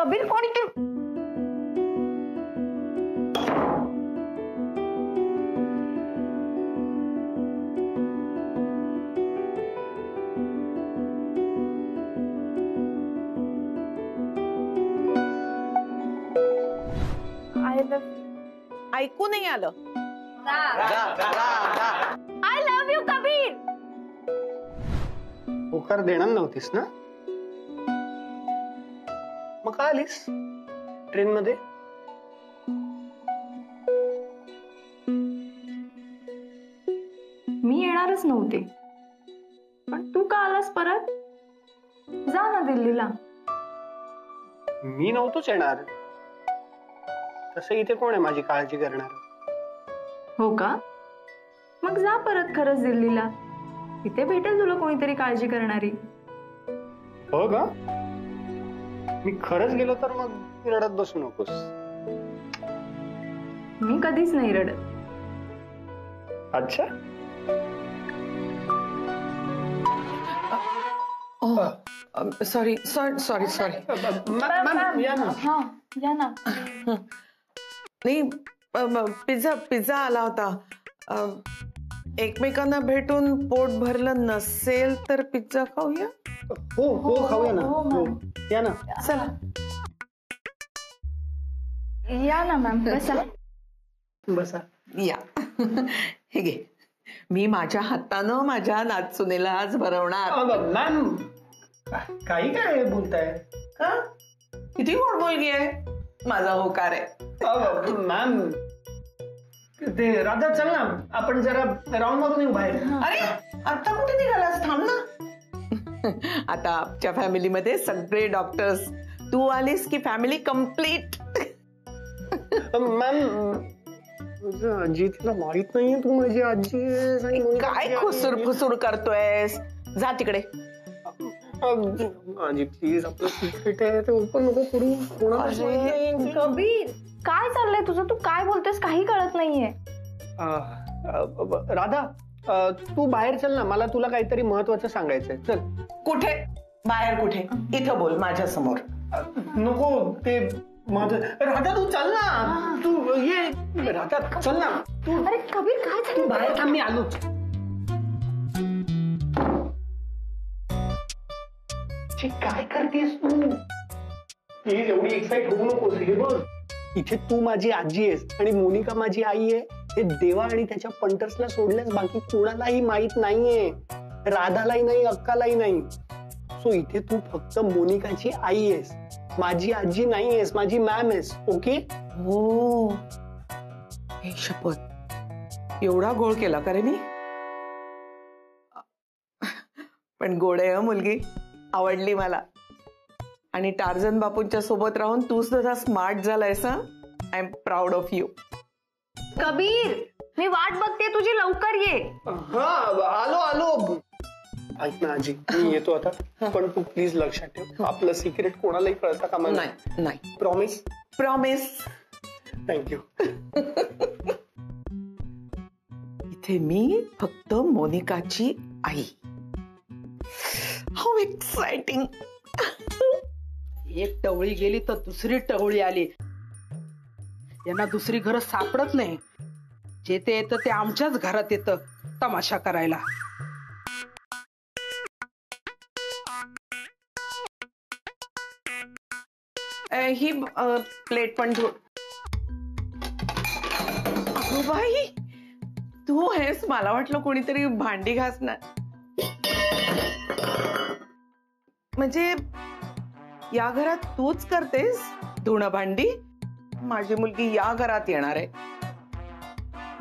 कबीर कोणी तू? ऐकू नाही आलं. I love you Kabir. होकार देणार नव्हतीस ना, मग का आलीस ट्रेन मध्ये? मी येणारच नव्हते, पण तू का आलास परत? जा ना दिल्लीला. मी नव्हतोच येणार. तसं इथे कोण आहे माझी काळजी करणार? हो का? मग जा परत खरंच दिल्लीला. तिथे भेटेल तुला कोणीतरी काळजी करणारी. हो का? मी खरंच गेलो तर मग रडत बसू नकोस. मी कधीच नाही रडत. अच्छा. Sorry sorry sorry sorry. या ना. हा या ना. नाही, पिझ्झा पिझ्झा आला होता. एकमेकांना भेटून पोट भरलं नसेल तर पिझ्झा खाऊया. हो हो खाऊया ना. हो या ना. चला या ना मॅम. बसा बसा. या. हे घे, मी माझ्या हातानं माझ्या नाचुनेला आज भरवणार. मॅम काही काय बोलताय? किती गोड मुलगी आहे. माझा होकार आहे. मॅम ते राधा चल ना, आपण जरा राऊंड मारून येऊ बाहेर. अरे आता कुठे निघालास? थांब ना. आता आमच्या फॅमिलीमध्ये सगळे डॉक्टर्स. तू आलीस की फॅमिली कम्प्लीट. मॅम आजी तिला माहित नाहीये तू माझी आजी आहेस आणि काय खुसूर फुसूर करतोयस? जा तिकडे. आजी प्लीज, आपलं सिक्रेट आहे ते ओपन नको करू. कबीर काय चाललंय तुझं? तू काय बोलतोयस? काही कळत नाहीये. राधा तू बाहेर चल ना, मला तुला काहीतरी महत्वाचं सांगायचंय. चल. कुठे? बाहेर कुठे? इथं बोल माझ्या समोर. नको ते माझं. राधा तू चल ना. तू ये. राधा चल ना तू. अरे कबीर काय तू झालं? बाहेर थांब, मी आलोच. काय करतेस तू? प्लीज एवढी एक्साइट होऊ नकोस. हे बघ, इथे तू माझी आजी आहेस आणि मोनिका माझी आई आहे. हे देवा आणि त्याच्या पंटर्सला सोडल्यास बाकी कोणालाही माहित नाहीये. राधालाही नाही, अक्कालाही नाही. सो इथे तू फक्त मोनिकाची आई आहेस, माझी आजी नाही आहेस, माझी मॅम आहेस. ओके? हो. हे शपथ, एवढा गोळ केला का रे मी? पण गोड आहे मुलगी, आवडली मला. आणि टार्झन बापूंच्या सोबत राहून तू सुद्धा स्मार्ट झालायस. I am proud of you. Kabir मी वाट बघते तुझी, लवकर ये. आलो आलो. ऐक ना आजी, मी येतो आता. पण तू प्लीज लक्षात ठेव, आपलं सिक्रेट कोणालाही कळता कामा नये. नाही नाही. प्रॉमिस? प्रॉमिस. थँक्यू. इथे मी फक्त मोनिकाची आई. How exciting. एक टवळी गेली तर दुसरी टवळी आली. यांना दुसरी घर सापडत नाही. जे ते येतं ते आमच्याच घरात येतं तमाशा करायला. ही प्लेट पण धु. अगो बाई, तू आहेस. मला वाटलं कोणीतरी भांडी घासणार. म्हणजे या घरात तूच करतेस धुणं भांडी? माझी मुलगी या घरात येणार आहे.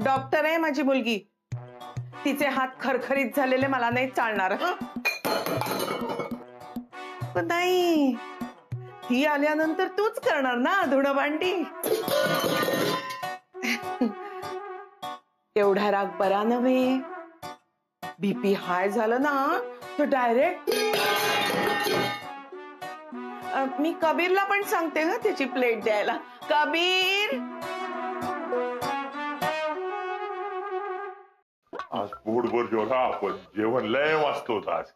डॉक्टर आहे माझी मुलगी. तिचे हात खरखरीत झालेले मला नाही चालणार. पण नाही, ती आल्यानंतर तूच करणार ना धुणं भांडी. एवढा राग बरा नव्हे. बीपी हाय झालं ना तर डायरेक्ट. मी कबीरला पण सांगते ना त्याची प्लेट द्यायला. कबीर. आज पोटभर जेवण आपण जेवण लय मस्त होत आज.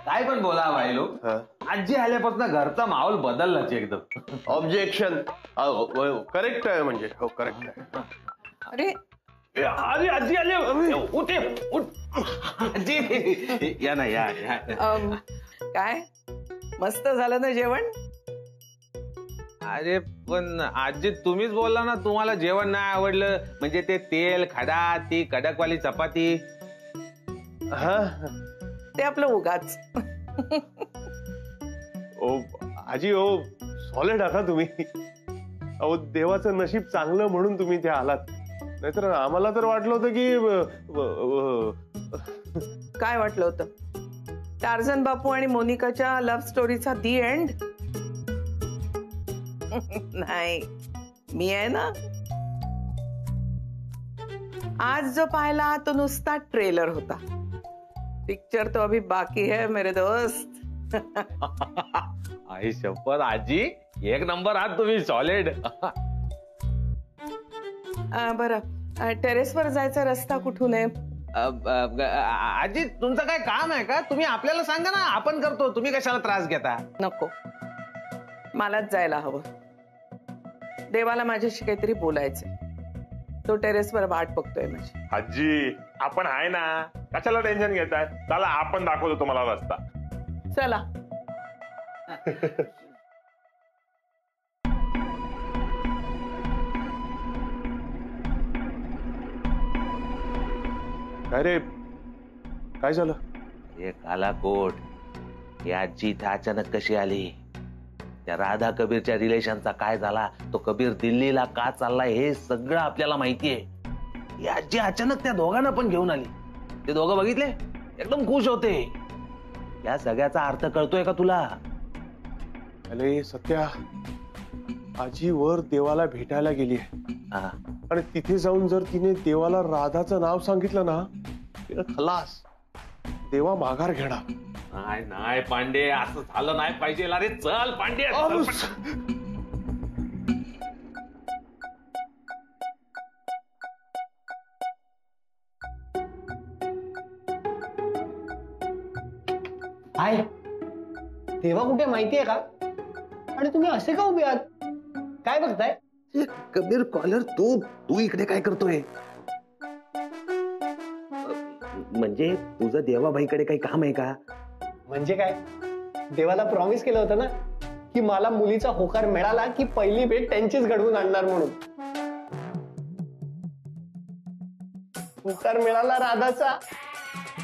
काय पण बोला भाई लोक, आजी आल्यापासून घरचा माहोल बदललाच एकदम. ऑब्जेक्शन. करेक्ट आहे म्हणजे. हो करेक्ट आहे. अरे अरे आजी आले, उठे उठ. आजी या ना या. काय मस्त झालं ना जेवण? अरे पण आजी तुम्हीच बोलला ना तुम्हाला जेवण नाही आवडलं, म्हणजे ते तेल खडा, ती कडकवाली चपाती. हा ते आपलं उगाच. ओ आजी ओ सॉलिड आहात तुम्ही. अहो देवाचं नशीब चांगलं म्हणून तुम्ही ते आलात, नाहीतर आम्हाला तर वाटलं होतं की काय वाटलं होतं? टार्झन बापू आणि मोनिकाच्या लव्ह स्टोरीचा दी एंड? नाही, मी आहे ना. आज जो पाहिला तो नुसता ट्रेलर होता. पिक्चर तो अभी बाकी है मेरे दोस्त. आई शपथ आजी, एक नंबर आहात तुम्ही, सॉलिड. बरं, टेरेसवर जायचा रस्ता कुठून आहे? आजी तुमचं काय काम आहे का? तुम्ही आपल्याला सांगा ना, आपण करतो. तुम्ही कशाला त्रास घेता? नको, मलाच जायला हवं. देवाला माझ्याशी काहीतरी बोलायचंय. तो टेरेसवर वाट बघतोय माझी. आजी आपण आहे ना, कशाला टेन्शन घेताय? चला आपण दाखवतो तुम्हाला रस्ता. चला. काय रे, काय झालं? हे काला कोट, ही आजी इथे अचानक कशी आली? त्या राधा कबीरच्या रिलेशनचा काय झाला? तो कबीर दिल्लीला का चाललाय हे सगळं आपल्याला माहितीये. ही आजी अचानक त्या दोघांना पण घेऊन आली. ते दोघं बघितले, एकदम खुश होते. या सगळ्याचा अर्थ कळतोय का तुला? अरे सत्या, आजी वर देवाला भेटायला गेली आहे, आणि तिथे जाऊन जर तिने देवाला राधाचं नाव सांगितलं ना, तिला खलास. देवा माघार घेणार. नाही नाही पांडे, असं झालं नाही पाहिजे. अरे चल पांडे. हाय, देवा कुठे माहितीये का? आणि तुम्ही असे का उभे आहात? काय बघताय? कबीर कॉलर, तू इकडे काय करतोय? म्हणजे तुझं देवाबाईकडे काही काम आहे का? म्हणजे काय, देवाला प्रॉमिस केलं होतं ना की मला मुलीचा होकार मिळाला की पहिली भेट त्यांचीच घडवून आणणार म्हणून. होकार मिळाला राधाचा,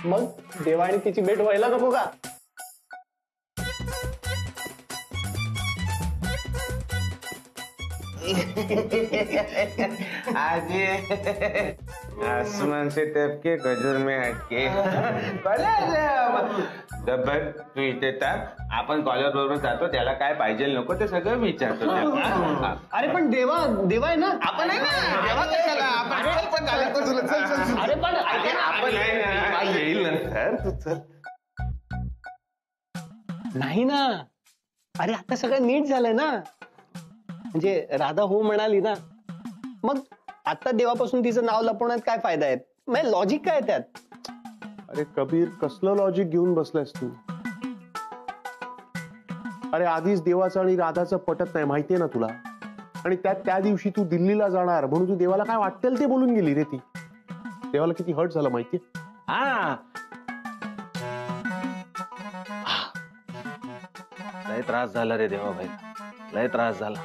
मग देवा आणि तिची भेट व्हायला नको का? आजी आसमान से टपके खजूर में अटके. तू इथे टाक, आपण कॉलर बरोबर जातो. त्याला काय पाहिजे नको ते सगळं विचारतो. अरे पण देवा आहे ना. आपण आहे ना, देवा कशाला? आपण पण झालं तर तुला. चल. अरे पण आपण आहे ना, येईल नंतर. तू चल. नाही ना. अरे आता सगळं नीट झालंय ना. म्हणजे राधा हो म्हणाली ना, मग आता देवापासून तिचं नाव लपवण्यात काय फायदा आहे? म्हणजे लॉजिक काय त्यात? अरे कबीर, कसलं लॉजिक घेऊन बसलायस तू? अरे आधीच देवाचं आणि राधाचं पटत नाही, माहितीये ना तुला. आणि त्या दिवशी तू दिल्लीला जाणार म्हणून तू देवाला काय वाटेल ते बोलून गेली रे ती. देवाला किती हर्ट झालं माहितीये? हा, लय त्रास झाला रे देवाबाई, लय त्रास झाला.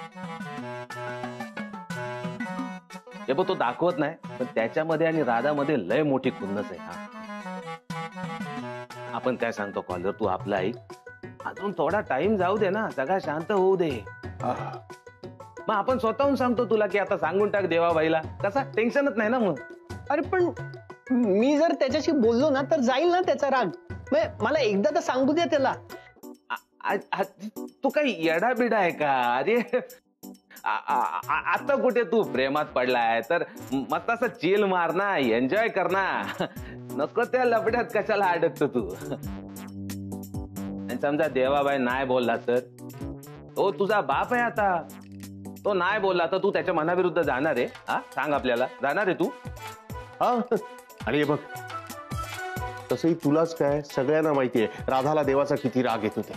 हे बघ, तो दाखवत नाही, पण त्याच्यामध्ये आणि राधामध्ये लय मोठी खुन्नस आहे. आपण काय सांगतो कॉलर, तू आपला ऐक. अजून थोडा टाइम जाऊ दे ना, सगळा शांत होऊ दे. मग आपण स्वतःहून सांगतो तुला की आता सांगून टाक देवाबाईला. कसा टेन्शनच नाही ना मग. अरे पण मी जर त्याच्याशी बोललो ना तर जाईल ना त्याचा राग. मला एकदा तर सांगू द्या त्याला. तू काही येडा बिडा आहे का? अरे आता कुठे तू प्रेमात पडलाय, तर मस्त असं चिल मार ना, एन्जॉय कर ना. नको त्या लफड्यात कशाला अडकतो तू. आणि समजा देवाबाई नाही बोलला तर? तो तुझा बाप आहे आता. तो नाही बोलला तर तू त्याच्या मनाविरुद्ध जाणार आहे? हा, सांग आपल्याला, जाणार आहे तू? हा, अरे बघ, तसंही तुलाच काय, सगळ्यांना माहितीये राधाला देवाचा किती राग येतो ते.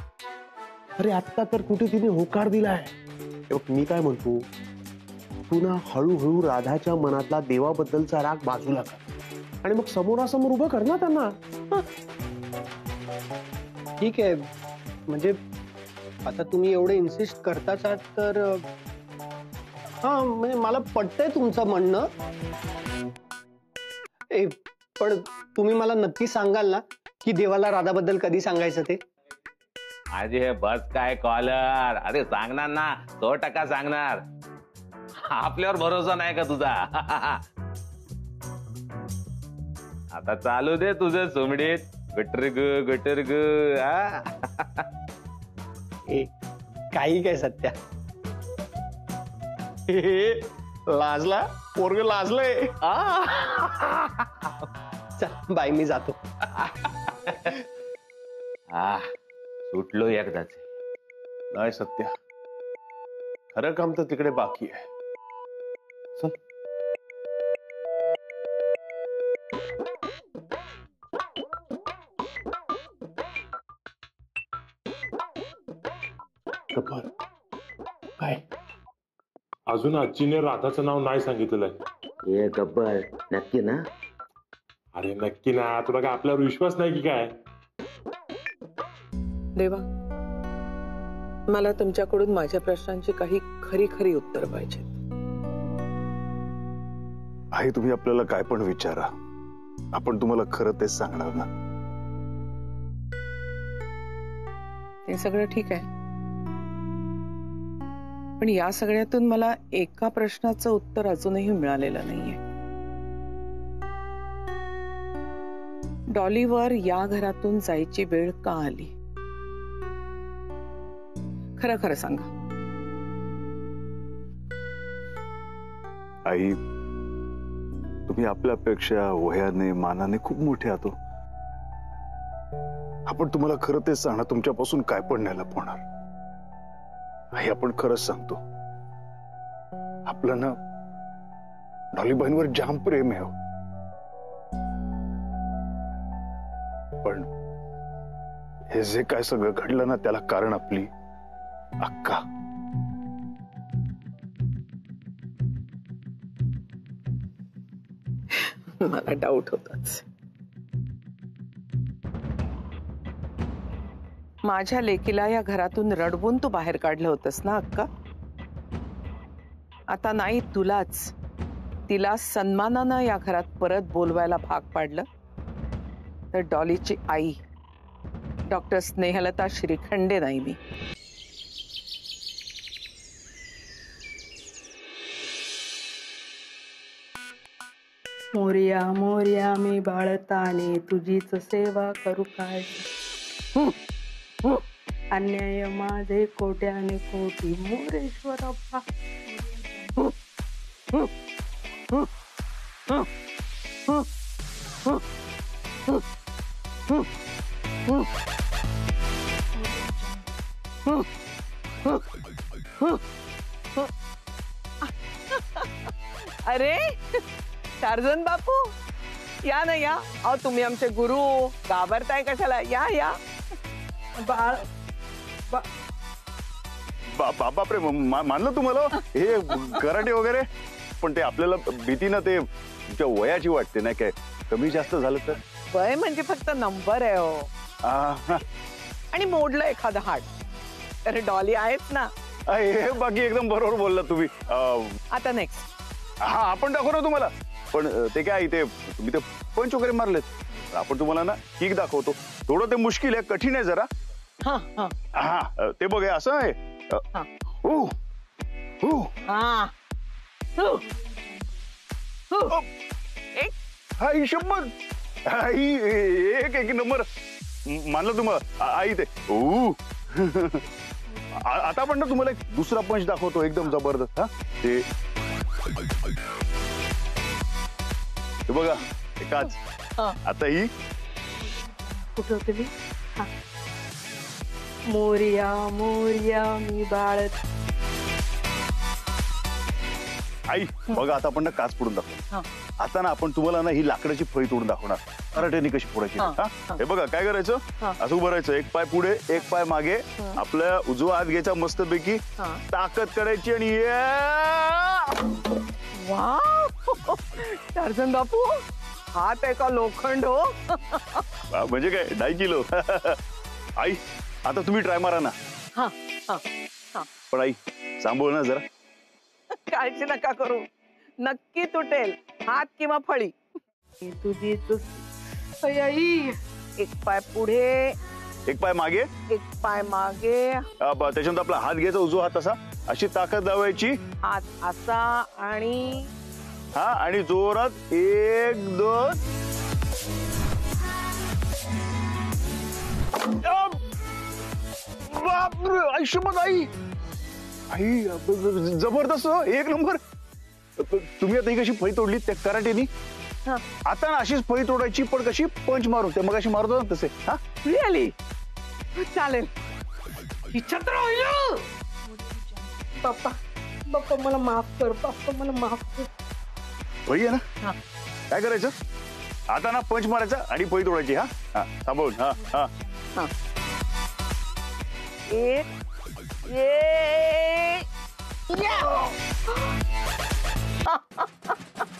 अरे आता तर कुठे तिने होकार दिलाय. हे बघ, मी काय म्हणतो, तू ना हळूहळू राधाच्या मनातला देवाबद्दलचा राग बाजूला कर आणि मग समोरासमोर उभं कर ना त्यांना. ठीक आहे, म्हणजे आता तुम्ही एवढे इन्सिस्ट करताच आहात तर हा, म्हणजे मला पटतंय तुमचं म्हणणं. पण तुम्ही मला नक्की सांगाल ना की देवाला राधाबद्दल कधी सांगायचं ते? अरे बस काय कॉलर, अरे सांगणार ना, 100% सांगणार. आपल्यावर भरोसा नाही का तुझा? आता चालू दे तुझं सुमडीत गटर ग. काही काय सत्या, लाजला पोरग, लाजलंय. चल बाय, मी जातो. सुटलो एकदाच. नाही सत्या, खरं काम तर तिकडे बाकी आहे. चल. गब्बर, काय अजून आजीने राधाचं नाव नाही सांगितलेलं आहे? ये गब्बर, नक्की ना? अरे नक्की ना, तुला काय आपल्यावर विश्वास नाही की काय? देवा, मला तुमच्याकडून माझ्या प्रश्नांची काही खरी खरी उत्तर पाहिजेत. आई, तुम्ही आपल्याला काय पण विचारा, आपण तुम्हाला खरं तेच सांगणार ना. ते सगळं ठीक आहे, पण या सगळ्यातून मला एका प्रश्नाचं उत्तर अजूनही मिळालेलं नाहीये. डॉलीवर या घरातून जायची वेळ का आली? खरं खरं सांगा. आई, तुम्ही आपल्यापेक्षा वयाने मानाने खूप मोठे आहात. आपण तुम्हाला खरं तेच सांगणार, तुमच्यापासून काय पण नाही लपवणार. आई, आपण खरंच सांगतो, आपलं ना डॉलीबाईंवर जाम प्रेम आहे. पण हे जे काय सगळं घडलं ना, त्याला कारण आपली अक्का. मला डाऊट होताच. माझ्या लेकीला या घरातून रडवून तू बाहेर काढलं होतंस ना अक्का? आता नाही तुलाच तिला सन्मानानं या घरात परत बोलवायला भाग पाडलं तर डॉलीची आई डॉक्टर स्नेहलता श्रीखंडे नाही मी. मोरया मोरया मी बाळताने तुझीच सेवा करू काय. अन्याय माझे कोट्याने कोटी मोरेश्वर अप्पा. अरे टार्झन बापू, या ना या. अहो तुम्ही आमचे गुरु, घाबरताय कशाला? या या. बाळ बापरे, मानलं तुम्हाला हे कराटे वगैरे, पण ते आपल्याला भीती ना ते तुमच्या वयाची वाटते, नाही काय कमी जास्त झालं तर? वय म्हणजे फक्त नंबर आहे हो. आणि मोडलं एखादं हाड तर डॉली आहेच ना. हे बाकी एकदम बरोबर बोलला तुम्ही. आता नेक्स्ट. हा, आपण दाखवू ना तुम्हाला, पण ते काय ते तुम्ही ते पंच वगैरे मारलेत. आपण तुम्हाला ना किक दाखवतो. थोडं ते मुश्किल आहे, कठीण आहे जरा. हा हा हा, ते बघ असं आहे. हा हिशोब एक नंबर मानलं तुम्हाला आई ते. आता पण ना तुम्हाला एक दुसरा पंच दाखवतो एकदम जबरदस्त. हा, ते बघा एकाच. आता ही कुठे होते मी? मोरया मोरया मी बाळत. आई बघा आता आपण ना काच फोडून दाखवू. आता ना आपण तुम्हाला ना ही लाकडाची फळी तोडून दाखवणार कराटेनी कशी फोडायची. हे बघा काय करायचं, असं उभं राहायचं, एक पाय पुढे एक पाय मागे, आपल्या उजवा हात घ्यायचा मस्तपैकी, ताकद करायची आणि वाव टार्झन बापू हात आहे का लोखंड हो. म्हणजे काय 2.5 किलो. आई आता तुम्ही ट्राय मारा ना. पण आई सांभाळ ना जरा. काळजी नका करू, नक्की तुटेल हात किंवा फळी. तुझी आई एक पाय पुढे एक पाय मागे एक पाय मागे, त्याच्यानंतर आपला हात घ्यायचा उजवा हात असा, अशी ताकद लावायची, हात असा आणि आणि जोरात 1 2. बापरे आयुष्यभर आई आई जबरदस्त, 1 नंबर. तुम्ही आता ही कशी फळी तोडली त्या कराटेनी, आता ना अशीच फळी तोडायची, पण कशी पंच मारू, ते मग अशी मारतो ना तसे. रिअली चालेल. पप्पा पप्पा मला माफ कर, पप्पा मला माफ कर. फळी आहे ना, काय करायचं आता ना पंच मारायचा आणि फळी तोडायची. थांबवून.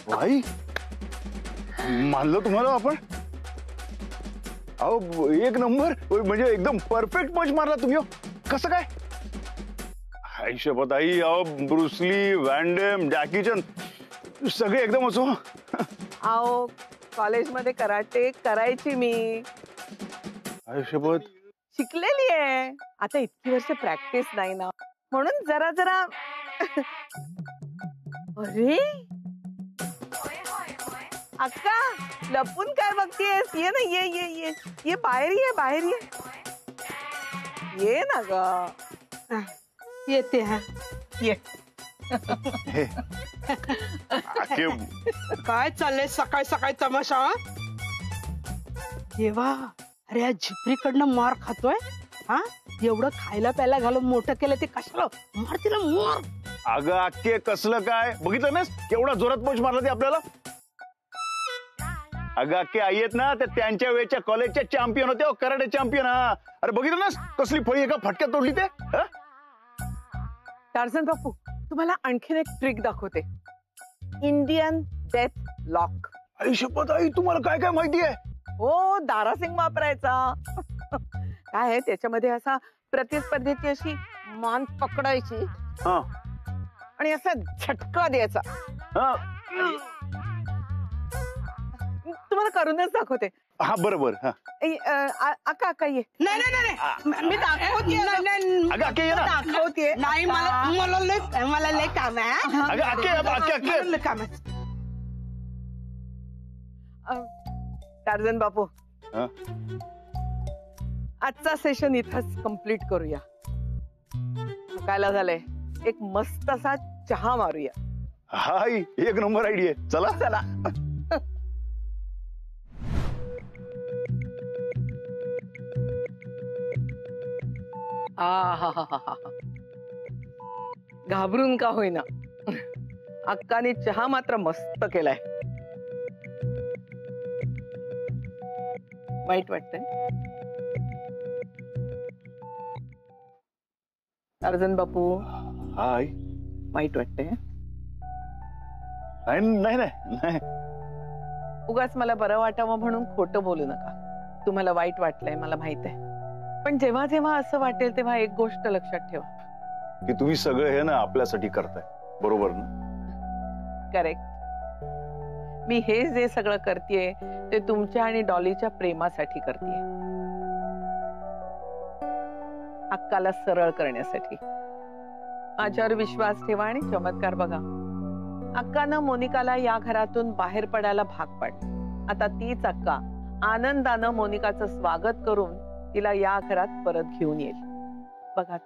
भाई मानलं तुम्हाला आपण. अहो 1 नंबर, म्हणजे एकदम परफेक्ट पंच मारला तुम्ही. कसं काय आयुष्यपत आई. अहो Bruce Lee, van dam, Jackie Chan सगळे एकदम असो. आओ कॉलेजमध्ये कराटे करायची मी, आयुष्यपत शिकलेली आहे. आता इतकी वर्ष प्रॅक्टिस नाही ना, म्हणून जरा जरा. अरे अक्का लपून काय बघतेस, ये ना, ये ये ये ये बाहेर ये, बाहेर ये, ये ना ग. येते. ये. काय चाललंय सकाळ सकाळी तमाशा. देवा, अरे या झिपरीकडनं मार खातोय. एवढं खायला प्यायला घालून मोठं केलं ते कशाला मार तिला मार. अगं अक्के कसलं काय बघितलं ना, केवढा जोरात पंच मारला ते आपल्याला. अगं अक्के आई आहेत ना, तर त्यांच्या वेळच्या कॉलेजच्या चॅम्पियन होते, कराटे चॅम्पियन. अरे बघितलं ना कसली फळी एका फटक्यात तोडली ते. टार्झन बापू तुम्हाला आणखीन एक ट्रिक दाखवते, इंडियन डेथ लॉक. आयुष्यपत आई तुम्हाला काय काय माहिती आहे. हो दारासिंग वापरायचा. काय आहे त्याच्यामध्ये, असा प्रतिस्पर्धीची अशी मान पकडायची आणि असा झटका द्यायचा. तुम्हाला करूनच दाखवते. बरोबर. अक्का अक्का ये. नाही मी दाखवते. नाही मला लय काम आहे. टार्झन बापू आजचा सेशन इथंच कंप्लीट करूया. थकायला झालंय, एक मस्त असा चहा मारूया. हाय 1 नंबर आयडिया. चला चला. घाबरून का होईना अक्काने चहा मात्र मस्त केलाय. वाईट वाटतंय टार्झन बापू. हाय वाईट वाटतंय. नाही नाही नाही, उगाच मला बरं वाटावं म्हणून खोटं बोलू नका. तुम्हाला वाईट वाटलंय मला माहित आहे, पण जेव्हा जेव्हा असं वाटेल तेव्हा एक गोष्ट लक्षात ठेवा की तुम्ही सगळं हे ना आपल्यासाठी करताय, बरोबर ना. करेक्ट. मी हे जे सगळं करतेय ते तुमच्या आणि डॉलीच्या प्रेमासाठी करतेय, अक्काला सरळ करण्यासाठी. माझ्यावर विश्वास ठेवा आणि चमत्कार बघा. अक्कानं मोनिकाला या घरातून बाहेर पडायला भाग पाडलं. आता तीच अक्का आनंदानं मोनिकाचं स्वागत करून तिला या घरात परत घेऊन येईल. बघाच.